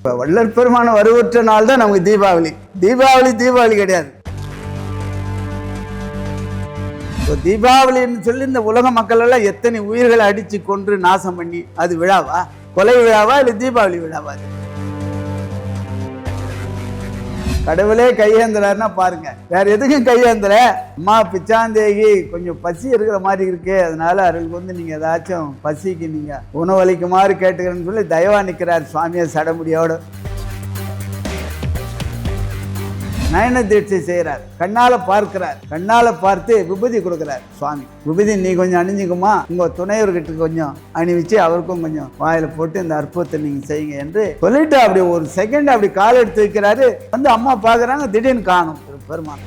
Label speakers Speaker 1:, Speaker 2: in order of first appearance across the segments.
Speaker 1: இப்போ வள்ளல் பெருமான வருவற்ற நாள் தான் நமக்கு தீபாவளி. தீபாவளி கிடையாது. இப்போ தீபாவளின்னு சொல்லி இந்த உலக மக்கள் எல்லாம் எத்தனை உயிர்களை அடிச்சு கொன்று நாசம் பண்ணி அது விழாவா? கொலை விழாவா இல்லை தீபாவளி விழாவா? அது கடவுளே கையேந்திராருன்னா பாருங்க, வேற எதுக்கும் கையேந்திர. அம்மா பிச்சாந்தேகி கொஞ்சம் பசி இருக்கிற மாதிரி இருக்கு, அதனால அவர்களுக்கு நீங்க ஏதாச்சும் பசிக்கு நீங்க உணவளிக்குமாறு கேட்டுக்கிறேன்னு சொல்லி தயவா நிற்கிறார் சுவாமியை சடமுடியோடு. நயன தீட்சை செய்கிறார், கண்ணால பார்க்கிறார், கண்ணால பார்த்து விபூதி கொடுக்கிறார் சுவாமி. விபூதி நீ கொஞ்சம் அணிஞ்சுக்குமா, உங்க துணையவர்கிட்ட கொஞ்சம் அணிவிச்சு அவருக்கும் கொஞ்சம் வாயில போட்டு இந்த அற்புதத்தை நீங்க செய்யுங்க என்று சொல்லிட்டு அப்படி ஒரு செகண்ட் அப்படி கால் எடுத்து வைக்கிறாரு. அம்மா பாக்குறாங்க, திடீர்னு காணும் பெருமான்.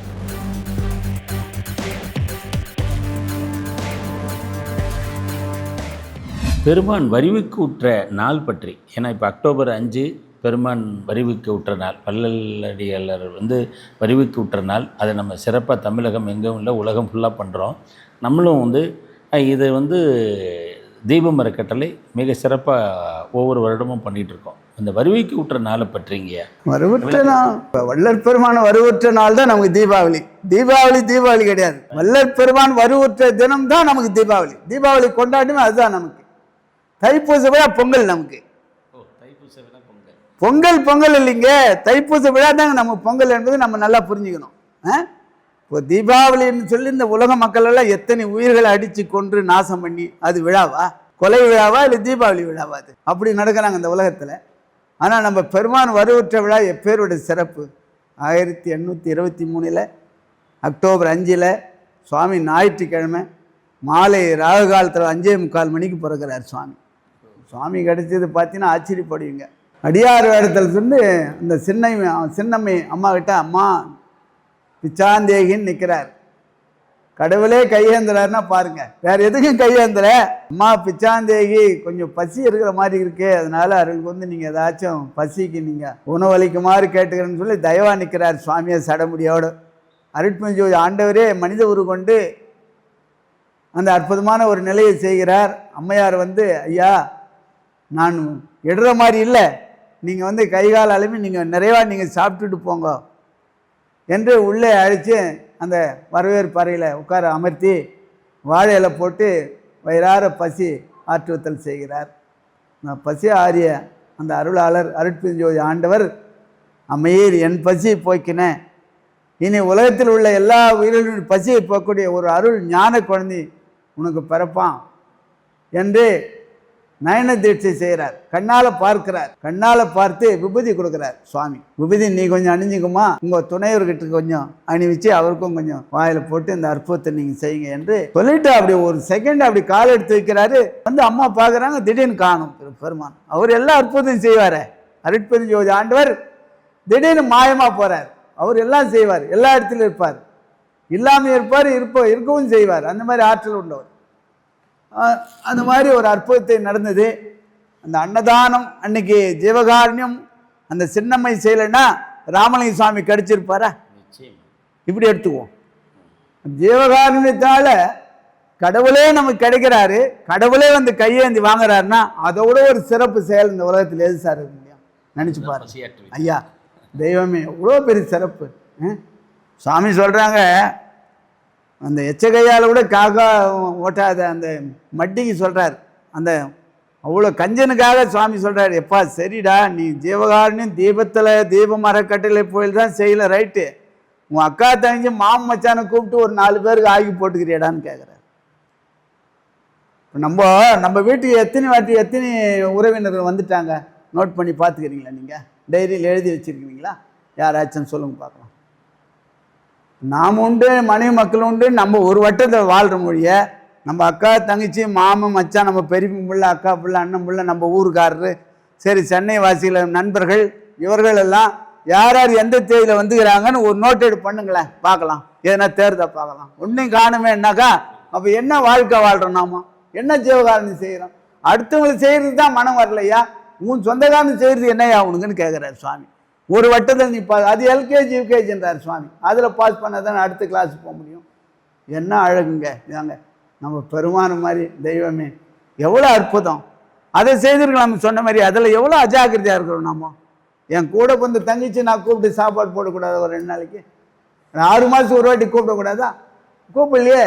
Speaker 2: பெருமான் வரிவுக்கு உற்ற நாள் பற்றி, ஏன்னா இப்போ அக்டோபர் 5 பெருமான் வரிவுக்கு உற்ற நாள், வள்ளலடியாளர் வரிவுக்கு உற்ற நாள். அதை நம்ம சிறப்பாக தமிழகம் எங்கும் இல்லை உலகம் ஃபுல்லாக பண்ணுறோம். நம்மளும் இதை தீபம் அறக்கட்டளை மிக சிறப்பாக ஒவ்வொரு வருடமும் பண்ணிகிட்ருக்கோம். இந்த வரிவுக்கு உற்ற நாளை பற்றிங்க.
Speaker 1: வருவற்ற நாள், இப்போ வள்ளல் பெருமான வருவற்ற நாள் தான் நமக்கு தீபாவளி. தீபாவளி கிடையாது. வள்ளல் பெருமான் வருவற்ற தினம் தான் நமக்கு தீபாவளி கொண்டாடுமே, அதுதான் நமக்கு. தைப்பூச விழா பொங்கல் நமக்கு. பொங்கல் இல்லைங்க, தைப்பூச விழா தாங்க நம்ம பொங்கல் என்பது நம்ம நல்லா புரிஞ்சுக்கணும். இப்போ தீபாவளின்னு சொல்லி இந்த உலக மக்கள் எல்லாம் எத்தனை உயிர்களை அடிச்சு கொன்று நாசம் பண்ணி அது விழாவா? கொலை விழாவா இல்லை தீபாவளி விழாவா? அது அப்படி நடக்கிறாங்க இந்த உலகத்தில். ஆனால் நம்ம பெருமான் வருவற்ற விழா எப்பேருடைய சிறப்பு. 1823 அக்டோபர் 5 சுவாமி ஞாயிற்றுக்கிழமை மாலை ராகு காலத்தில் 5:45 மணிக்கு பிறக்கிறார் சுவாமி. சுவாமி கிடைச்சது பார்த்தீங்கன்னா ஆச்சரியப்படுவீங்க. அடியார் வேடத்தில் சொல்லி இந்த சின்னம்மை அம்மா கிட்ட அம்மா பிச்சாந்தேகின்னு நிற்கிறார். கடவுளே கையேந்திராருன்னா பாருங்க, வேற எதுக்கும் கையேந்திர. அம்மா பிச்சாந்தேகி கொஞ்சம் பசி இருக்கிற மாதிரி இருக்கு, அதனால அவர்களுக்கு நீங்க ஏதாச்சும் பசிக்கு நீங்க உணவளிக்குமாறு கேட்டுக்கிறேன்னு சொல்லி தயவா நிற்கிறார் சுவாமியை சடமுடியோடு. அருட்பெருஞ்சோதி ஆண்டவரே மனித உரு கொண்டு அந்த அற்புதமான ஒரு நிலையை செய்கிறார். அம்மையார் ஐயா நான் எடுற மாதிரி இல்லை, நீங்கள் கைகால் அளவி நீங்கள் நிறைவாக நீங்கள் சாப்பிட்டுட்டு போங்க என்று உள்ளே அழைச்சி அந்த வரவேற்பு அறையில் உட்கார அமர்த்தி வாழையில போட்டு வயிறார பசி ஆற்றுவத்தல் செய்கிறார். பசி ஆறிய அந்த அருளாளர் அருட்பெருஞ்சோதி ஆண்டவர், அம்மையீர் என் பசியை போக்கினேன், இனி உலகத்தில் உள்ள எல்லா உயிரிகளின் பசியை போக்கக்கூடிய ஒரு அருள் ஞான குழந்தை உனக்கு பிறப்பான் என்று நயன தீட்சை செய்கிறார். கண்ணால பார்க்கிறார், கண்ணால பார்த்து விபூதி கொடுக்கிறார் சுவாமி. விபூதி நீ கொஞ்சம் அணிஞ்சுக்குமா, உங்க துணையவர்கிட்ட கொஞ்சம் அணிவிச்சு அவருக்கும் கொஞ்சம் வாயில போட்டு இந்த அற்புதத்தை நீங்க செய்யுங்க என்று சொல்லிட்டு அப்படி ஒரு செகண்ட் அப்படி கால் எடுத்து வைக்கிறாரு. அம்மா பாக்குறாங்க, திடீர்னு காணும் பெருமான். அவர் எல்லா அற்புதத்தையும் செய்வாரு. அருட்பெருஞ்சோதி ஆண்டவர் திடீர்னு மாயமா போறார். அவர் எல்லாம் செய்வார், எல்லா இடத்துலையும் இருப்பார், இல்லாமல் இருப்பார், இருக்கவும் செய்வார். அந்த மாதிரி ஆற்றல் உள்ளவர். அந்த மாதிரி ஒரு அற்புதத்தை நடந்தது. அந்த அன்னதானம் அன்னைக்கு ஜீவகாருண்யம் அந்த சின்னம்மை செய்யலைன்னா ராமலிங்க சுவாமி கிடைச்சிருப்பாரா? இப்படி எடுத்துக்குவோம். ஜீவகாருண்யத்தால கடவுளே நமக்கு கிடைக்கிறாரு, கடவுளே கையேந்தி வாங்குறாருன்னா அதோட ஒரு சிறப்பு செயல் இந்த உலகத்தில் எது சார் இருக்க முடியும்? நினைச்சு பாருங்க ஐயா. தெய்வமே எவ்வளோ பெரிய சிறப்பு. சுவாமி சொல்றாங்க, அந்த எச்சகையால் கூட காக்கா ஓட்டாத அந்த மட்டிக்கு சொல்கிறார். அந்த அவ்வளோ கஞ்சனுக்காக சுவாமி சொல்கிறார், எப்பா சரிடா நீ ஜீவகாருண்யம் தீபம் அறக்கட்டளை போயில் தான் செய்யலை, ரைட்டு, உன் அக்கா தங்கச்சி மச்சானை கூப்பிட்டு ஒரு 4 பேருக்கு ஆகி போட்டுக்கிறியடான்னு கேட்குறாரு. நம்ம வீட்டுக்கு எத்தனை உறவினர்கள் வந்துட்டாங்க நோட் பண்ணி பார்த்துக்கிறீங்களா? நீங்கள் டைரியில் எழுதி வச்சுருக்கிறீங்களா? யாராச்சும் சொல்லுங்க பார்க்கலாம். நாம் உண்டு, மனைவி மக்கள் உண்டு, நம்ம ஒரு வட்டத்தை வாழ்கிற மொழியை நம்ம அக்கா தங்கச்சி மாமன் மச்சான், நம்ம பெரிய பிள்ளை அக்கா பிள்ளை அண்ணன் பிள்ளை, நம்ம ஊருக்காரரு, சரி சென்னை வாசிகள் நண்பர்கள், இவர்கள் எல்லாம் யார் யார் எந்த தேதியில் வந்துக்கிறாங்கன்னு ஒரு நோட் எடுத்து பண்ணுங்களேன் பார்க்கலாம். எதனா தேர்தா பார்க்கலாம். ஒன்றையும் காணுமே என்னாக்கா அப்போ என்ன வாழ்க்கை வாழ்கிறோம், நாம என்ன ஜீவகாரணம் செய்கிறோம்? அடுத்தவங்களுக்கு செய்கிறது தான் மனம் வரலையா? உன் சொந்தக்காரன் செய்கிறது என்னையா உனக்குன்னு கேட்குறாரு சுவாமி. ஒரு வட்டத்தில் நீ அது எல்கேஜி யூகேஜின்றார் சுவாமி. அதில் பாஸ் பண்ண தானே அடுத்த கிளாஸுக்கு போக முடியும். என்ன அழகுங்க இதாங்க நம்ம பெருமான மாதிரி. தெய்வமே எவ்வளோ அற்புதம். அதை செய்திருக்கலாம் சொன்ன மாதிரி. அதில் எவ்வளோ அஜாக்கிரதையாக இருக்கிறோம் நம்ம. என் கூட வந்து தங்கிச்சு நான் கூப்பிட்டு சாப்பாடு போடக்கூடாது ஒரு 2 நாளைக்கு? 6 மாதத்துக்கு ஒரு வாட்டி கூப்பிடக்கூடாதா? கூப்பிடலையே.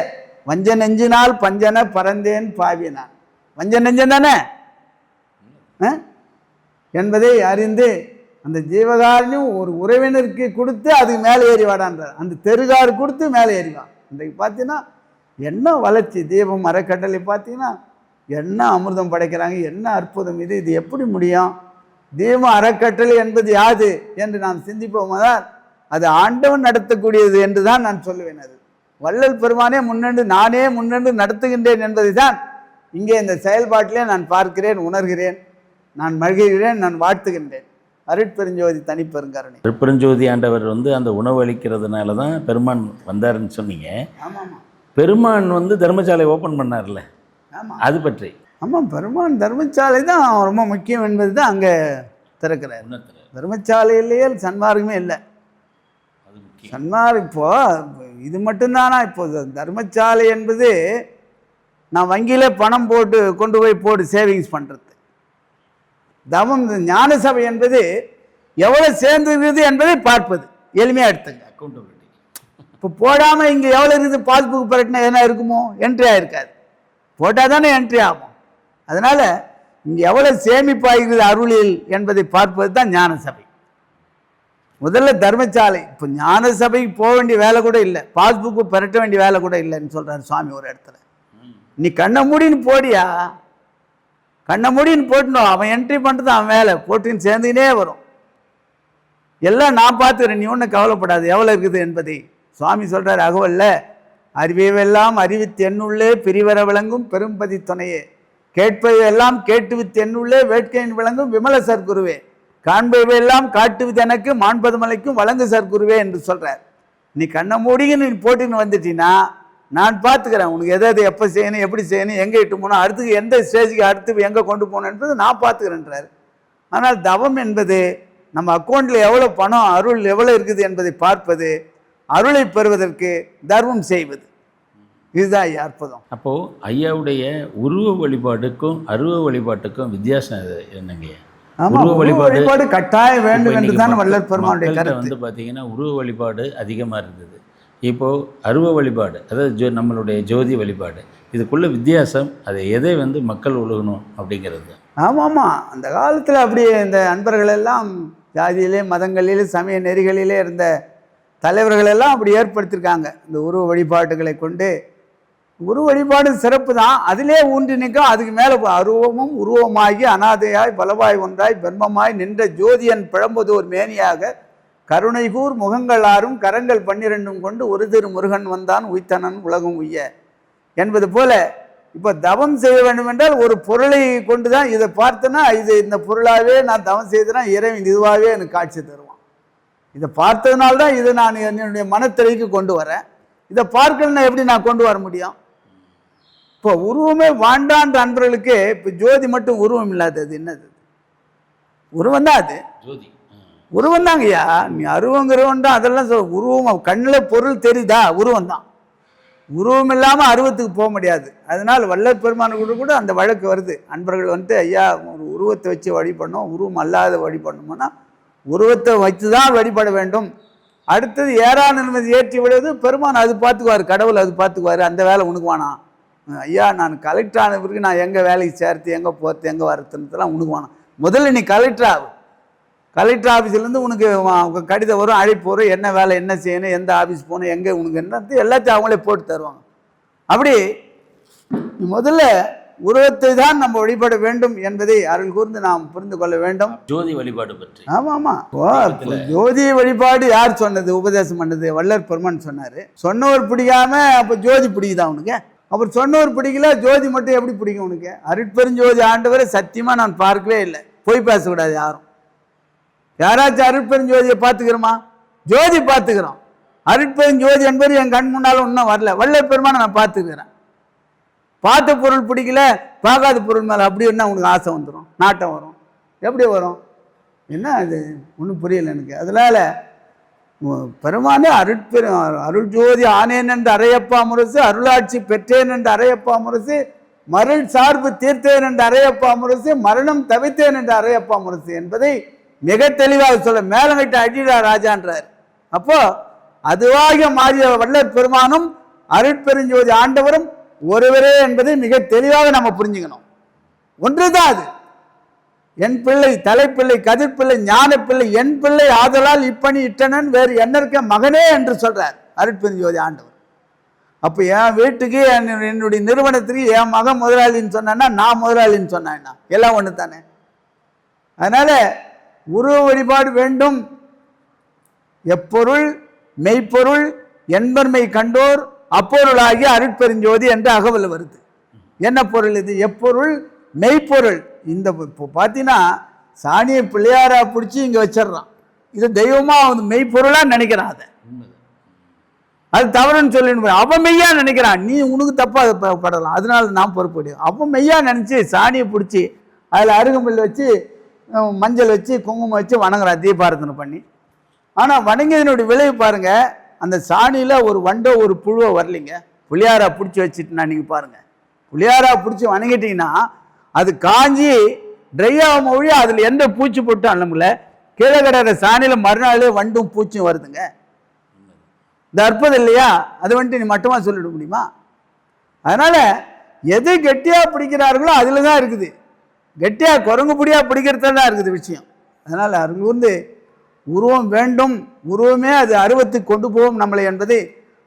Speaker 1: வஞ்ச நெஞ்சினால் பஞ்சன பறந்தேன் பாவி நான். வஞ்ச நெஞ்சன் தானே என்பதை அறிந்து அந்த ஜீவகாரணியும் ஒரு உறவினருக்கு கொடுத்து அதுக்கு மேலே ஏறி வாடான்றார். அந்த தெருகாரு கொடுத்து மேலே ஏறிவான். இன்றைக்கு பார்த்தீங்கன்னா என்ன வளர்ச்சி! தீபம் அறக்கட்டளை பார்த்தீங்கன்னா என்ன அமிர்தம் படைக்கிறாங்க, என்ன அற்புதம் இது! இது எப்படி முடியும்? தீபம் அறக்கட்டளை என்பது யாது என்று நாம் சிந்திப்போமானால் அது ஆண்டவன் நடத்தக்கூடியது என்று தான் நான் சொல்லுவேன். அது வள்ளல் பெருமானே முன்னென்று நானே முன்னென்று நடத்துகின்றேன் என்பதை தான் இங்கே இந்த செயல்பாட்டிலே நான் பார்க்கிறேன், உணர்கிறேன், நான் மகிழ்கிறேன், நான் வாழ்த்துகின்றேன். அருட்பெருஞ்சோதி தனிப்பெருங்கருணை.
Speaker 2: அருட்பெருஞ்சோதி ஆண்டவர் அந்த உணவு அளிக்கிறதுனால தான் பெருமான் வந்தாருன்னு சொன்னீங்க.
Speaker 1: ஆமாம்,
Speaker 2: பெருமான் தர்மசாலை ஓப்பன் பண்ணார்ல,
Speaker 1: ஆமாம்,
Speaker 2: அது பற்றி?
Speaker 1: ஆமாம், பெருமான் தர்மசாலை தான் ரொம்ப முக்கியம் என்பது தான் அங்கே திறக்கிறார். தர்மசாலையிலேயே சன்மார்க்கமே இல்லை. சன்மார்க்கம் இப்போ இது மட்டும்தானா? இப்போ தர்மசாலை என்பது நான் வங்கியில பணம் போட்டு கொண்டு போய் போட்டு சேவிங்ஸ் பண்ணுறது. தவம் ஞான சபை என்பது எவ்வளவு சேர்ந்துருக்குது என்பதை பார்ப்பது. எளிமையாக எடுத்துங்க. அக்கௌண்டபிலிட்டி. இப்போ போடாமல் இங்கே எவ்வளோ இருக்குது பாஸ்புக் பரட்டினா என்ன இருக்குமோ? என்ட்ரி ஆகிருக்காது. போட்டால் தானே என்ட்ரி ஆகும். அதனால் இங்கே எவ்வளோ சேமிப்பாகிறது அருளில் என்பதை பார்ப்பது தான் ஞான சபை. முதல்ல தர்மசாலை. இப்போ ஞான சபைக்கு போக வேண்டிய வேலை கூட இல்லை, பாஸ்புக்கு பரட்ட வேண்டிய வேலை கூட இல்லைன்னு சொல்கிறார் சுவாமி ஒரு இடத்துல. நீ கண்ணை மூடின்னு போடியா, கண்ணை மூடின்னு போட்டணும். அவன் என்ட்ரி பண்ணுறது அவன் வேலை, போட்டுன்னு சேர்ந்துக்கினே வரும். எல்லாம் நான் பார்த்துக்கிறேன், நீ ஒன்றும் கவலைப்படாது எவ்வளோ இருக்குது என்பதை சுவாமி சொல்கிறார் அகவல்ல. அறிவியவெல்லாம் அறிவித்து எண்ணுள்ளே பிரிவர விளங்கும் பெரும்பதி துணையே, கேட்பவையெல்லாம் கேட்டுவித்து எண்ணுள்ளே வேட்கையின் விளங்கும் விமல சர்க்குருவே, காண்பவையெல்லாம் காட்டுவித்து எனக்கு மாண்பதுமலைக்கும் வழங்கு சர்க்குருவே என்று சொல்கிறார். நீ கண்ணை மூடின்னு நீ போட்டுன்னு வந்துட்டீங்கன்னா நான் பார்த்துக்கிறேன், உனக்கு எதை எப்போ செய்யணும், எப்படி செய்யணும், எங்கே இட்டு போகணும், அடுத்து எந்த ஸ்டேஜுக்கு அடுத்து எங்கே கொண்டு போகணும் என்பது நான் பார்த்துக்கிறேன்றார். ஆனால் தவம் என்பது நம்ம அக்கௌண்ட்டில் எவ்வளோ பணம் அருள் எவ்வளோ இருக்குது என்பதை பார்ப்பது, அருளை பெறுவதற்கு தர்மம் செய்வது. இதுதான் ஐயா அற்புதம்.
Speaker 2: அப்போது ஐயாவுடைய உருவ வழிபாடுக்கும் அருவ வழிபாட்டுக்கும் வித்தியாசம் என்னங்க?
Speaker 1: உருவ வழிபாடு கட்டாயம் வேண்டும் என்று தான் வள்ளல் பெருமானுடைய கருத்து.
Speaker 2: பார்த்தீங்கன்னா உருவ வழிபாடு அதிகமாக இருந்தது. இப்போது அருவ வழிபாடு, அதாவது நம்மளுடைய ஜோதி வழிபாடு, இதுக்குள்ள வித்தியாசம், அதை எதை மக்கள் ஒழுகணும் அப்படிங்கிறது.
Speaker 1: ஆமாம், அந்த காலத்தில் அப்படி இந்த அன்பர்கள் எல்லாம் ஜாதியிலே மதங்களிலே சமய நெறிகளிலே இருந்த தலைவர்கள் எல்லாம் அப்படி ஏற்படுத்தியிருக்காங்க. இந்த உருவ வழிபாட்டுகளை கொண்டு உருவ வழிபாடு சிறப்பு தான், அதிலே ஊன்றி நிற்கும். அதுக்கு மேலே அருவமும் உருவமாகி அனாதையாய் பலவாய் ஒன்றாய் பிரம்மமாய் நின்ற ஜோதியன் பிழம்புதோர் மேனியாக கருணைகூர் முகங்கள் ஆறும் கரங்கள் 12 கொண்டு ஒரு திரு முருகன் வந்தான் உய்த்தனன் உலகம் உய்ய என்பது போல. இப்போ தவம் செய்ய வேண்டும் என்றால் ஒரு பொருளை கொண்டு தான் இதை பார்த்தனா இது இந்த பொருளாகவே நான் தவம் செய்தேன்னா இறைவன் இதுவாகவே எனக்கு காட்சி தருவான். இதை பார்த்ததுனால்தான் இதை நான் என்னுடைய மனத்திரைக்கு கொண்டு வரேன். இதை பார்க்கணுன்னா எப்படி நான் கொண்டு வர முடியும்? இப்போ உருவமே வாண்டான்ற அன்பர்களுக்கு இப்போ ஜோதி மட்டும் உருவம் இல்லாதது என்னது? உருவம் தான் அது,
Speaker 2: ஜோதி
Speaker 1: உருவம் தாங்கய்யா. நீ அருவங்கிறவன் தான் அதெல்லாம் உருவம் கண்ணில் பொருள் தெரியுதா? உருவம் தான். உருவம் இல்லாமல் அருவத்துக்கு போக முடியாது. அதனால் வள்ளல் பெருமானுக்கு கூட அந்த வழக்கு வருது. அன்பர்கள் ஐயா ஒரு உருவத்தை வச்சு வழிபடணும், உருவம் அல்லாத வழிபடணும்னா உருவத்தை வச்சு தான் வழிபட வேண்டும். அடுத்தது ஏறான நிலைமை ஏற்றி விடுவது பெருமான் அது பார்த்துக்குவார், கடவுள் அது பார்த்துக்குவார். அந்த வேலை உனக்கு வேணாம் ஐயா. நான் கலெக்டர் ஆன பிறகு நான் எங்கே வேலைக்கு சேர்த்து எங்கே போகிறது எங்கே வரத்துலாம் உனக்கு வேணாம். முதல்ல நீ கலெக்டர் ஆகு. கலெக்டர் ஆஃபீஸ்லேருந்து உனக்கு கடிதம் வரும், அழைப்பு வரும், என்ன வேலை என்ன செய்யணும், எந்த ஆஃபீஸ் போகணும், எங்கே உனக்கு என்னது எல்லாத்தையும் அவங்களே போட்டு தருவாங்க. அப்படி முதல்ல உருவத்தை தான் நம்ம வழிபட வேண்டும் என்பதை அருள் கூர்ந்து நாம் புரிந்து கொள்ள வேண்டும்.
Speaker 2: ஜோதி வழிபாடு பற்றி.
Speaker 1: ஆமாம், ஜோதி வழிபாடு யார் சொன்னது? உபதேசம் பண்ணது வள்ளல் பெருமான் சொன்னார். சொன்னவர் பிடிக்காம அப்போ ஜோதி பிடிக்குதா உனக்கு? அப்புறம் சொன்னவர் பிடிக்கல, ஜோதி மட்டும் எப்படி பிடிக்கும் உனக்கு? அருட்பெருஞ்சோதி ஆண்டவரை சத்தியமாக நான் பார்க்கவே இல்லை. போய் பேசக்கூடாது யாரும். யாராச்சும் அருட்பெருஞ்சோதியை பார்த்துக்கிறோமா? ஜோதி பார்த்துக்கிறோம். அருட்பெருஞ்சோதி என்பது என் கண் முன்னாலும் இன்னும் வரல. வள்ளல் பெருமானை நான் பார்த்துக்கிறேன். பார்த்த பொருள் பிடிக்கல, பார்க்காத பொருள் மேலே அப்படி என்ன உனக்கு ஆசை வந்துடும், நாட்டம் வரும். எப்படி வரும்? என்ன அது ஒன்றும் புரியல எனக்கு. அதனால பெருமானே அருள் ஜோதி ஆனேன் என்று அரையப்பா முரசு, அருளாட்சி பெற்றேன் என்று அரையப்பா முரசு, மருள் சார்பு தீர்த்தேன் என்று அரையப்பா முரசு, மரணம் தவித்தேன் என்று அரையப்பா முரசு என்பதை மிக தெளிவாக சொல்ல மேலங்கிட்ட அடிடா ராஜான்றார். அப்போ அதுவாக மாறிய வள்ளற் பெருமானும் அருட்பெருஞ்சோதி ஆண்டவரும் ஒருவரே என்பதை மிக தெளிவாக நம்ம புரிஞ்சுக்கணும். ஒன்றுதான் அது. என் பிள்ளை தலைப்பிள்ளை கதிர்பிள்ளை ஞான பிள்ளை என் பிள்ளை ஆதலால் இப்பணி இட்டனன் வேறு என்ன இருக்க மகனே என்று சொல்றார் அருட்பெருஞ்சோதி ஆண்டவர். அப்போ என் வீட்டுக்கு என்னுடைய நிறுவனத்துக்கு என் மகன் முதலாளின்னு சொன்னா நான் முதலாளின்னு சொன்னேன்னா எல்லாம் ஒன்று தானே. அதனால உருவ வழிபாடு வேண்டும். எப்பொருள் மெய்ப்பொருள் என்பர்மை கண்டோர் அப்பொருளாகி அருட்பெருஞ்சோதி என்று அகவல் வருது. என்ன பொருள் இது? எப்பொருள் மெய்ப்பொருள். இந்த இப்போ பார்த்தீங்கன்னா சாணியை பிள்ளையாரா பிடிச்சி இங்கே வச்சிடறான். இது தெய்வமாக அவன் மெய்ப்பொருளாக நினைக்கிறான். அது தவறுன்னு சொல்லிட்டு அவன் மெய்யா நினைக்கிறான். நீ உனக்கு தப்பாக படலாம், அதனால நான் பொறுப்படைய. அவன் மெய்யா நினச்சி சாணியை பிடிச்சி அதில் அருகம்புல் வச்சு மஞ்சள் வச்சு குங்குமம் வச்சு வணங்குறான் தீபாரதனை பண்ணி. ஆனால் வணங்கியதனுடைய விளைவு பாருங்க, அந்த சாணியில் ஒரு வண்டோ ஒரு புழுவை வரலைங்க. புளியாரா பிடிச்சி வச்சுட்டுனா நீங்கள் பாருங்க, புளியாரா பிடிச்சி வணங்கிட்டீங்கன்னா அது காஞ்சி ட்ரை ஆகும் மொழி அதில் எந்த பூச்சி போட்டாலும் நம்மள கீழே கிடக்கிற சாணியில் மறுநாள் வண்டும் பூச்சியும் வருதுங்க. இந்த அற்புதம் இல்லையா? அது வந்துட்டு நீ மட்டுமா சொல்லிட முடியுமா? அதனால எது கெட்டியாக பிடிக்கிறார்களோ அதில் தான் இருக்குது. கெட்டியாக குரங்கு பிடியாக பிடிக்கிறதுல தான் இருக்குது விஷயம். அதனால் அருள் உருவம் வேண்டும், உருவமே அது அருவத்துக்கு கொண்டு போகும் நம்மளை என்பது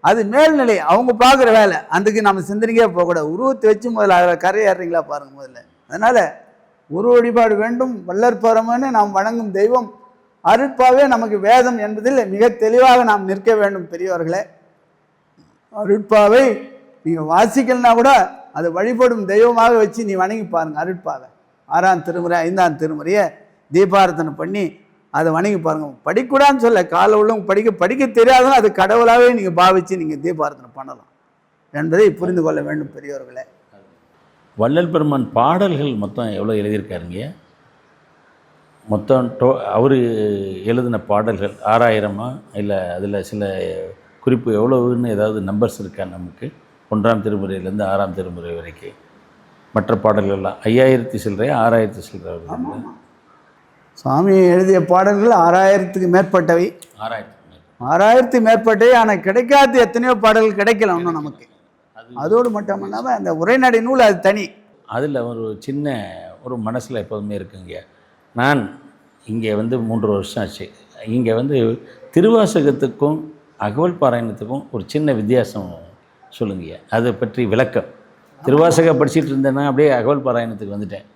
Speaker 1: அது மேல்நிலை. அவங்க பார்க்குற வேலை, அதுக்கு நம்ம சிந்தனைக்கே போகக்கூடாது. உருவத்தை வச்சு முதல்ல அதில் கரையேறீங்களா பாருங்கள் முதல்ல. அதனால் உருவ வழிபாடு வேண்டும். வள்ளற்பரமன்னு நாம் வணங்கும் தெய்வம் அருட்பாவே நமக்கு வேதம் என்பதில் மிக தெளிவாக நாம் நிற்க வேண்டும் பெரியவர்களே. அருட்பாவை நீங்கள் வாசிக்கலனா கூட அதை வழிபடும் தெய்வமாக வச்சு நீ வணங்கி பாருங்கள். அருட்பாவை 6ஆம் திருமுறை 5ஆம் திருமுறையை தீபாரதனை பண்ணி அதை வணங்கி பாருங்கள். படிக்கூடான்னு சொல்ல, கால உள்ளவங்க படிக்க தெரியாதுன்னு அது கடவுளாகவே நீங்கள் பாவித்து நீங்கள் தீபாரதனை பண்ணலாம் என்பதை புரிந்து கொள்ள வேண்டும் பெரியவர்களே.
Speaker 2: வள்ளல் பெருமான் பாடல்கள் மொத்தம் எவ்வளோ எழுதியிருக்காருங்க? மொத்தம் அவர் எழுதின பாடல்கள் 6000 இல்லை அதில் சில குறிப்பு எவ்வளவுன்னு ஏதாவது நம்பர்ஸ் இருக்கா நமக்கு? 1ஆம் திருமுறையிலேருந்து 6ஆம் திருமுறை வரைக்கும் மற்ற பாடல்கள்லாம் 5000 சில்லறை 6000 சில்லறை.
Speaker 1: சுவாமி எழுதிய பாடல்கள் 6000க்கு மேற்பட்டவை. 6000க்கு மேற்பட்டவை. ஆனால் கிடைக்காத எத்தனையோ பாடல்கள் கிடைக்கல இன்னும் நமக்கு. அதோடு மட்டும் இல்லாமல் அந்த உரைநடை நூல் அது தனி. அதில்
Speaker 2: ஒரு சின்ன ஒரு மனசில் எப்போதுமே இருக்குங்க. நான் இங்கே 3 வருஷம் ஆச்சு. இங்கே திருவாசகத்துக்கும் அகவல் பாராயணத்துக்கும் ஒரு சின்ன வித்தியாசம் சொல்லுங்க. அதை பற்றி விளக்கம். திருவாசக படிச்சுட்டு இருந்தேன்னா அப்படியே அகவல் பாராயணத்துக்கு வந்துட்டேன்.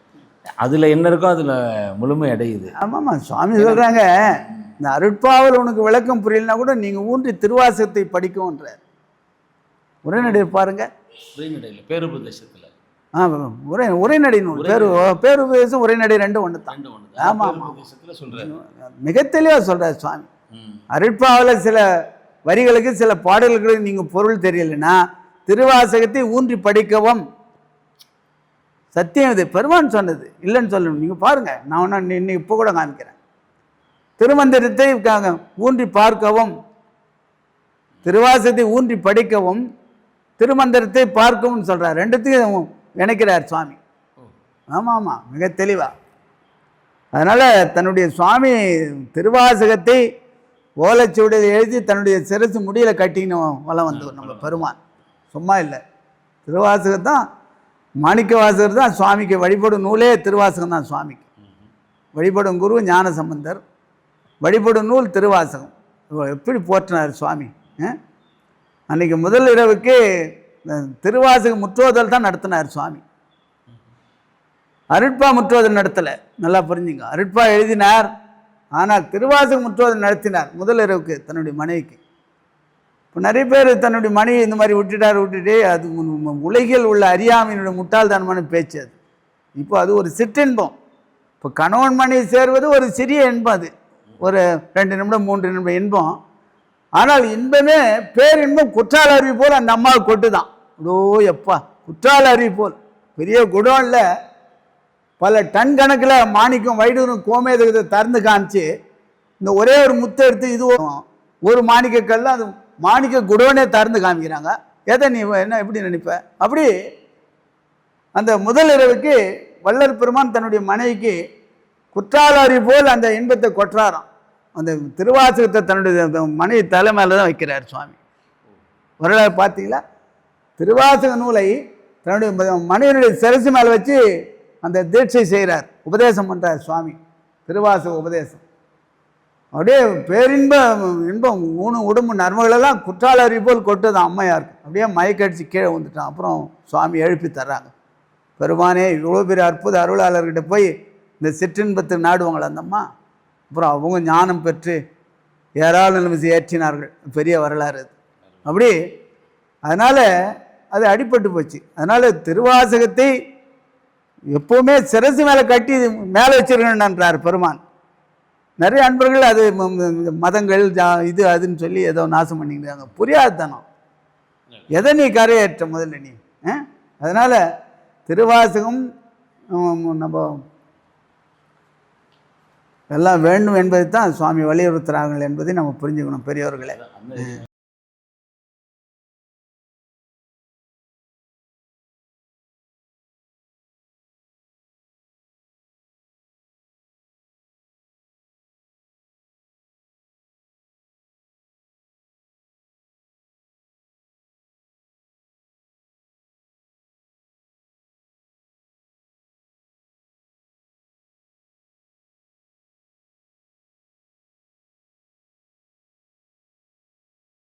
Speaker 2: அதில் என்ன இருக்கோ அதில் முழுமை அடையுது.
Speaker 1: ஆமாம்மா, சுவாமி சொல்கிறாங்க இந்த அருட்பாவில் உனக்கு விளக்கம் புரியலனா கூட நீங்கள் ஊன்றி திருவாசகத்தை படிக்கும்ன்ற உரைநடை பாருங்க.
Speaker 2: உரைநடையில் பேருபதேசத்தில்
Speaker 1: உரைநடை நூல் பேருபதேசம் உரைநடை ரெண்டும் ஒன்று தான். ஆமாம், மிக தெளிவாக சொல்கிறார் சுவாமி. அருட்பாவில் சில வரிகளுக்கு சில பாடல்களுக்கு நீங்கள் பொருள் தெரியலைன்னா திருவாசகத்தை ஊன்றி படிக்கவும். சத்தியம் இது, பெருமான் சொன்னது, இல்லைன்னு சொல்லணும். நீங்கள் பாருங்கள், நான் ஒன்று இன்னைக்கு இப்போ கூட காமிக்கிறேன். திருமந்திரத்தை ஊன்றி பார்க்கவும், திருவாசகத்தை ஊன்றி படிக்கவும், திருமந்திரத்தை பார்க்கவும் சொல்கிறார். ரெண்டுத்தையும் இணைக்கிறார் சுவாமி. ஆமாம், மிக தெளிவாக. அதனால் தன்னுடைய சுவாமி திருவாசகத்தை ஓலைச்சுவடியில் எழுதி தன்னுடைய சிரசு முடியில் கட்டின்னு வளம் வந்தவர் நம்ம பெருமான். சும்மா இல்லை, திருவாசகத்தான் மாணிக்க வாசகர் தான் சுவாமிக்கு வழிபடும் நூலே. திருவாசகம் தான் சுவாமிக்கு வழிபடும் குரு ஞான சம்பந்தர், வழிபடும் நூல் திருவாசகம். எப்படி போற்றினார் சுவாமி. அன்றைக்கி முதல் இரவுக்கு திருவாசக முற்றோதல் தான் நடத்தினார் சுவாமி. அருட்பா முற்றோதல் நடத்தலை, நல்லா புரிஞ்சுங்க. அருட்பா எழுதினார், ஆனால் திருவாசக முற்றோதல் நடத்தினார் முதல் இரவுக்கு தன்னுடைய மனைவிக்கு. இப்போ நிறைய பேர் தன்னுடைய மனைவி இந்த மாதிரி விட்டுட்டு அது உலகில் உள்ள அறியாமையினுடைய முட்டாள்தனமான பேச்சு அது. இப்போ அது ஒரு சிற்றின்பம். இப்போ கணவன் மனைவி சேர்வது ஒரு சிறிய இன்பம், அது ஒரு 2 நிமிடம் 3 நிமிடம் இன்பம். ஆனால் இன்பமே பேரின்பம் குற்றால அருவி போல் அந்த அம்மாவுக்கு கொட்டு தான். ஓ எப்பா, குற்றால அருவி போல் பெரிய குடோனில் பல டன் கணக்கில் மாணிக்கம் வைடூரும் கோமேதகத்தை திறந்து காமிச்சு இந்த ஒரே ஒரு முத்தை எடுத்து இது ஒரு மாணிக்கக்கல்ல அது மாணிக்க குடோனே திறந்து காமிக்கிறாங்க. எதை நீ என்ன எப்படி நினைப்ப? அப்படி அந்த முதல் இரவுக்கு வள்ளல் பெருமான் தன்னுடைய மனைவிக்கு குற்றாலரி போல் அந்த இன்பத்தை கொற்றாராம். அந்த திருவாசகத்தை தன்னுடைய மனைவி தலை மேலே தான் வைக்கிறார் சுவாமி. வரலாறு பார்த்தீங்களா? திருவாசக நூலை தன்னுடைய மனைவியுடைய சிரசு மேலே வச்சு அந்த தீட்சை செய்கிறார், உபதேசம் பண்ணுறார் சுவாமி. திருவாசக உபதேசம் அப்படியே இன்பம் ஊனு உடம்பு நர்மங்களெல்லாம் குற்றாலரி போல் கொட்டுது அம்மையாருக்கு. அப்படியே மயக்கடிச்சு கீழே வந்துட்டான். அப்புறம் சுவாமி எழுப்பி தர்றாங்க. பெருமானே, இவ்வளோ பெரிய அற்புத அருளாளர்கிட்ட போய் இந்த சிற்றின்பத்தை நாடுவாங்களே அந்த அம்மா. அப்புறம் அவங்க ஞானம் பெற்று ஏராளம் ஏற்றினார்கள். பெரிய வரலாறு அது. அப்படி அதனால் அது அடிபட்டு போச்சு. அதனால் திருவாசகத்தை எப்போவுமே சிரசு மேலே கட்டி மேலே வச்சிருக்கணுன்றார் பெருமான். நிறைய அன்பர்கள் அது மதங்கள் இது அதுன்னு சொல்லி ஏதோ நாசம் பண்ணிக்கிறாங்க. புரியாதனம். எதை நீ கரையேற்ற முதல்ல நீ. அதனால் திருவாசகம் நம்ம எல்லாம் வேண்டும் என்பதை தான் சுவாமி வலியுறுத்துகிறார்கள் என்பதை நம்ம புரிஞ்சுக்கணும் பெரியவர்களே.